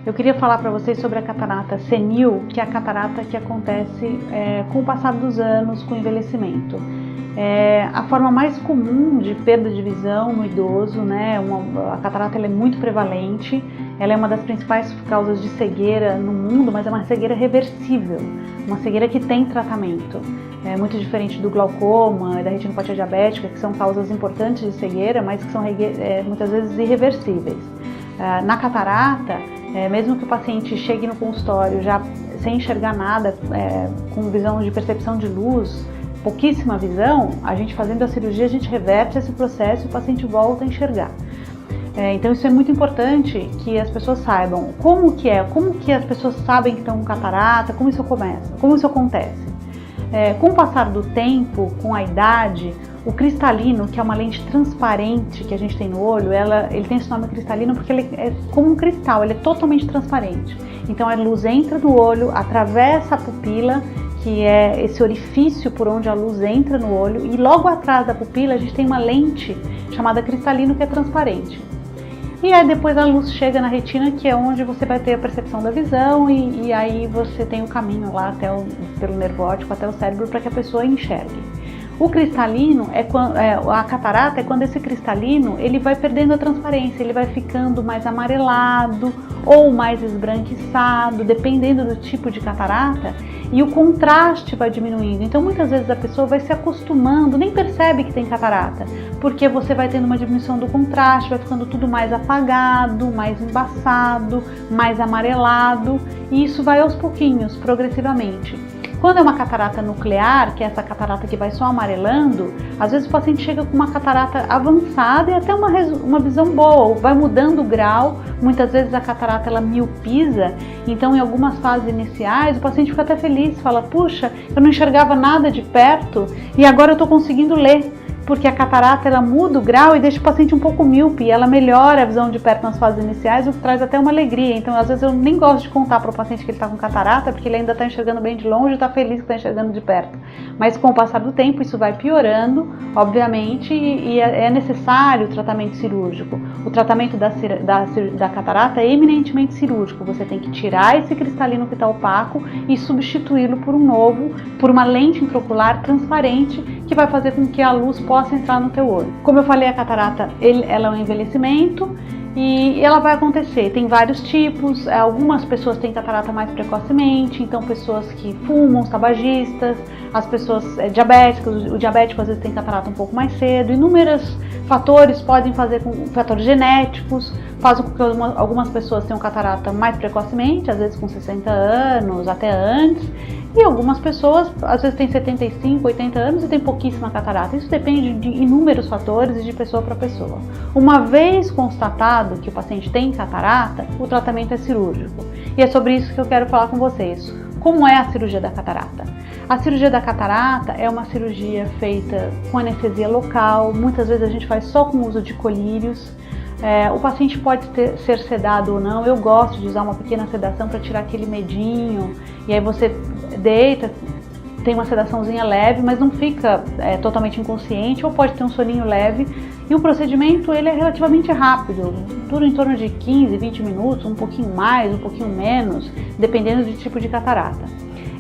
Eu queria falar para vocês sobre a catarata senil, que é a catarata que acontece com o passar dos anos, com o envelhecimento. A forma mais comum de perda de visão no idoso, né? A catarata ela é muito prevalente, ela é uma das principais causas de cegueira no mundo, mas é uma cegueira reversível, uma cegueira que tem tratamento. É muito diferente do glaucoma e da retinopatia diabética, que são causas importantes de cegueira, mas que são muitas vezes irreversíveis. Na catarata, mesmo que o paciente chegue no consultório já sem enxergar nada, com visão de percepção de luz, pouquíssima visão, a gente fazendo a cirurgia, a gente reverte esse processo e o paciente volta a enxergar. Então isso é muito importante que as pessoas saibam como que as pessoas sabem que estão com catarata, como isso acontece. Com o passar do tempo, com a idade, o cristalino, que é uma lente transparente que a gente tem no olho, ele tem esse nome cristalino porque ele é como um cristal, ele é totalmente transparente. Então a luz entra no olho, atravessa a pupila, que é esse orifício por onde a luz entra no olho, e logo atrás da pupila a gente tem uma lente chamada cristalino que é transparente. E aí depois a luz chega na retina, que é onde você vai ter a percepção da visão, e aí você tem o caminho lá pelo nervo óptico até o cérebro para que a pessoa enxergue. O cristalino, a catarata é quando esse cristalino ele vai perdendo a transparência, ele vai ficando mais amarelado ou mais esbranquiçado, dependendo do tipo de catarata, e o contraste vai diminuindo. Então muitas vezes a pessoa vai se acostumando, nem percebe que tem catarata, porque você vai tendo uma diminuição do contraste, vai ficando tudo mais apagado, mais embaçado, mais amarelado, e isso vai aos pouquinhos, progressivamente. Quando é uma catarata nuclear, que é essa catarata que vai só amarelando, às vezes o paciente chega com uma catarata avançada e até uma visão boa, vai mudando o grau, muitas vezes a catarata ela miopiza, então em algumas fases iniciais o paciente fica até feliz, fala, puxa, eu não enxergava nada de perto e agora eu estou conseguindo ler. Porque a catarata ela muda o grau e deixa o paciente um pouco míope, ela melhora a visão de perto nas fases iniciais, o que traz até uma alegria. Então às vezes eu nem gosto de contar para o paciente que ele está com catarata, porque ele ainda está enxergando bem de longe e está feliz que está enxergando de perto. Mas com o passar do tempo isso vai piorando, obviamente, e é necessário o tratamento cirúrgico. O tratamento da catarata é eminentemente cirúrgico, você tem que tirar esse cristalino que está opaco e substituí-lo por um novo, por uma lente intraocular transparente, que vai fazer com que a luz possa entrar no teu olho. Como eu falei, a catarata ela é um envelhecimento e ela vai acontecer. Tem vários tipos, algumas pessoas têm catarata mais precocemente, então pessoas que fumam, os tabagistas, as pessoas diabéticas, o diabético às vezes tem catarata um pouco mais cedo. Inúmeros fatores podem fazer com fatores genéticos, fazem com que algumas pessoas tenham catarata mais precocemente, às vezes com 60 anos, até antes, e algumas pessoas às vezes têm 75, 80 anos e tem pouquíssima catarata. Isso depende de inúmeros fatores e de pessoa para pessoa. Uma vez constatado que o paciente tem catarata, o tratamento é cirúrgico. E é sobre isso que eu quero falar com vocês. Como é a cirurgia da catarata? A cirurgia da catarata é uma cirurgia feita com anestesia local, muitas vezes a gente faz só com o uso de colírios. O paciente pode ser sedado ou não, eu gosto de usar uma pequena sedação para tirar aquele medinho, e aí você deita, tem uma sedaçãozinha leve, mas não fica totalmente inconsciente, ou pode ter um soninho leve, e o procedimento ele é relativamente rápido, dura em torno de 15, 20 minutos, um pouquinho mais, um pouquinho menos, dependendo do tipo de catarata.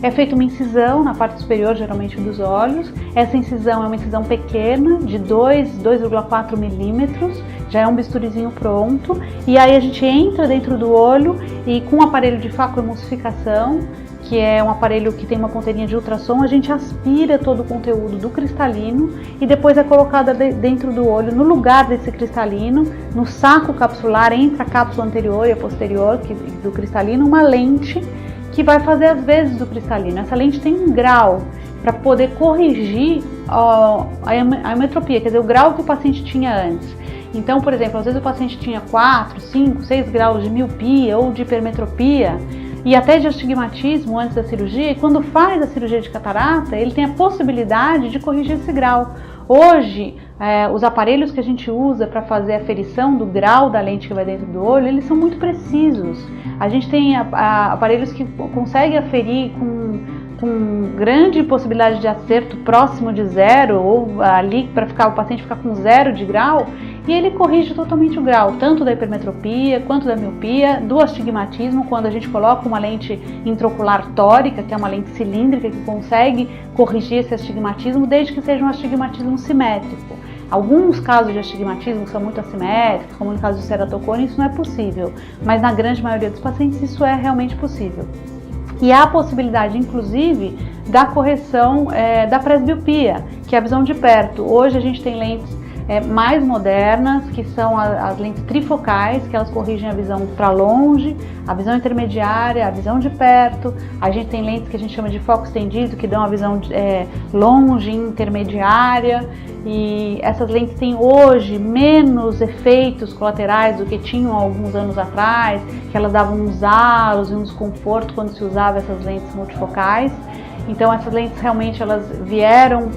É feita uma incisão na parte superior, geralmente dos olhos. Essa incisão é uma incisão pequena, de 2,4 milímetros, já é um bisturizinho pronto. E aí a gente entra dentro do olho e com um aparelho de facoemulsificação, que é um aparelho que tem uma ponteirinha de ultrassom, a gente aspira todo o conteúdo do cristalino e depois é colocada dentro do olho, no lugar desse cristalino, no saco capsular, entre a cápsula anterior e a posterior do cristalino, uma lente que vai fazer as vezes do cristalino. Essa lente tem um grau para poder corrigir a ametropia, quer dizer, o grau que o paciente tinha antes. Então, por exemplo, às vezes o paciente tinha 4, 5, 6 graus de miopia ou de hipermetropia e até de astigmatismo antes da cirurgia, e quando faz a cirurgia de catarata, ele tem a possibilidade de corrigir esse grau. Hoje, os aparelhos que a gente usa para fazer a aferição do grau da lente que vai dentro do olho, eles são muito precisos. A gente tem aparelhos que conseguem aferir com grande possibilidade de acerto próximo de zero, ou ali para o paciente ficar com 0 de grau, e ele corrige totalmente o grau, tanto da hipermetropia quanto da miopia, do astigmatismo, quando a gente coloca uma lente intraocular tórica, que é uma lente cilíndrica que consegue corrigir esse astigmatismo, desde que seja um astigmatismo simétrico. Alguns casos de astigmatismo são muito assimétricos, como no caso de ceratocone, isso não é possível, mas na grande maioria dos pacientes isso é realmente possível. E há a possibilidade, inclusive, da correção da presbiopia, que é a visão de perto. Hoje a gente tem lentes mais modernas, que são as lentes trifocais, que elas corrigem a visão para longe, a visão intermediária, a visão de perto. A gente tem lentes que a gente chama de foco estendido, que dão a visão longe, intermediária. E essas lentes têm hoje menos efeitos colaterais do que tinham há alguns anos atrás, que elas davam uns aros e um desconforto quando se usava essas lentes multifocais. Então essas lentes realmente elas vieram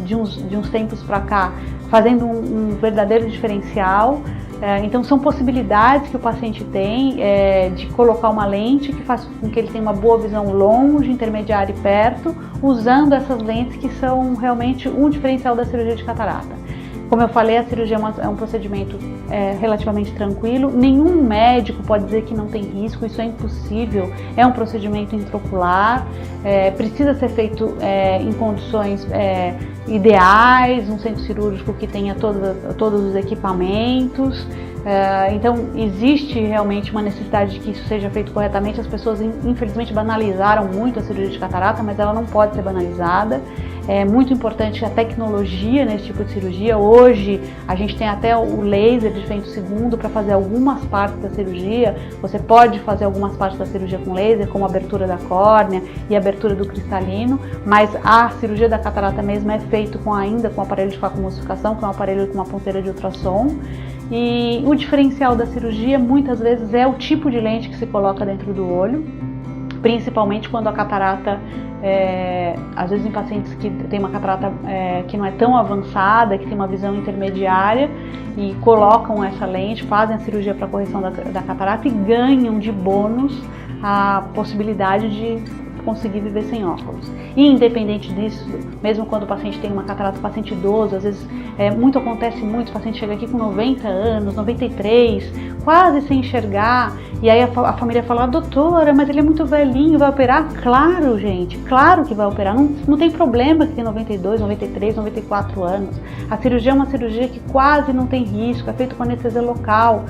de uns tempos para cá, fazendo um verdadeiro diferencial. Então são possibilidades que o paciente tem de colocar uma lente que faz com que ele tenha uma boa visão longe, intermediária e perto, usando essas lentes que são realmente um diferencial da cirurgia de catarata. Como eu falei, a cirurgia é um procedimento relativamente tranquilo, nenhum médico pode dizer que não tem risco, isso é impossível, é um procedimento intraocular, precisa ser feito em condições ideais, um centro cirúrgico que tenha todos os equipamentos. Então existe realmente uma necessidade de que isso seja feito corretamente. As pessoas infelizmente banalizaram muito a cirurgia de catarata, mas ela não pode ser banalizada. É muito importante a tecnologia nesse tipo de cirurgia. Hoje a gente tem até o laser de femtosegundo para fazer algumas partes da cirurgia. Você pode fazer algumas partes da cirurgia com laser, como a abertura da córnea e a abertura do cristalino, mas a cirurgia da catarata mesmo é feito ainda com aparelho de facoemulsificação, que é um aparelho com uma ponteira de ultrassom. E o diferencial da cirurgia muitas vezes é o tipo de lente que se coloca dentro do olho, principalmente quando a catarata, às vezes em pacientes que tem uma catarata que não é tão avançada, que tem uma visão intermediária e colocam essa lente, fazem a cirurgia para correção da catarata e ganham de bônus a possibilidade de conseguir viver sem óculos. E independente disso, mesmo quando o paciente tem uma catarata, paciente idoso, às vezes acontece muito, o paciente chega aqui com 90 anos, 93, quase sem enxergar, e aí a família fala: doutora, mas ele é muito velhinho, vai operar? Claro, gente, claro que vai operar, não tem problema que tem 92, 93, 94 anos. A cirurgia é uma cirurgia que quase não tem risco, é feita com anestesia local.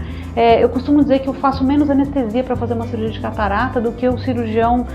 Eu costumo dizer que eu faço menos anestesia para fazer uma cirurgia de catarata do que o cirurgião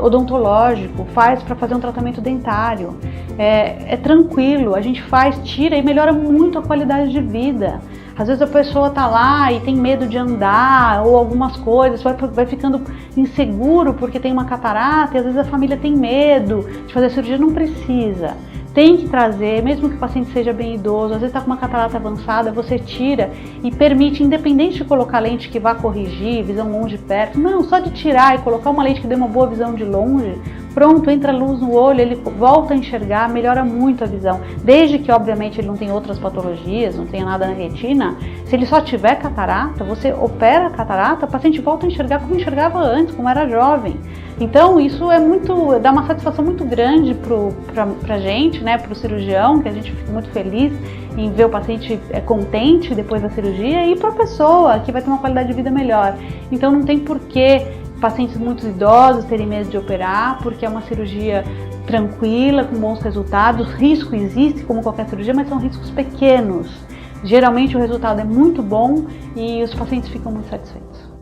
odontológico faz para fazer um tratamento dentário. É tranquilo, a gente faz, tira e melhora muito a qualidade de vida. Às vezes a pessoa tá lá e tem medo de andar ou algumas coisas, vai ficando inseguro porque tem uma catarata, e às vezes a família tem medo de fazer a cirurgia, não precisa. Tem que trazer, mesmo que o paciente seja bem idoso, às vezes está com uma catarata avançada, você tira e permite, independente de colocar lente que vá corrigir, visão longe e perto, não, só de tirar e colocar uma lente que dê uma boa visão de longe, pronto, entra luz no olho, ele volta a enxergar, melhora muito a visão. Desde que, obviamente, ele não tem outras patologias, não tenha nada na retina, se ele só tiver catarata, você opera a catarata, o paciente volta a enxergar como enxergava antes, como era jovem. Então isso dá uma satisfação muito grande pra gente, né, pro cirurgião, que a gente fica muito feliz em ver o paciente contente depois da cirurgia, e para a pessoa que vai ter uma qualidade de vida melhor. Então não tem porquê pacientes muito idosos terem medo de operar, porque é uma cirurgia tranquila, com bons resultados. Risco existe como qualquer cirurgia, mas são riscos pequenos. Geralmente o resultado é muito bom e os pacientes ficam muito satisfeitos.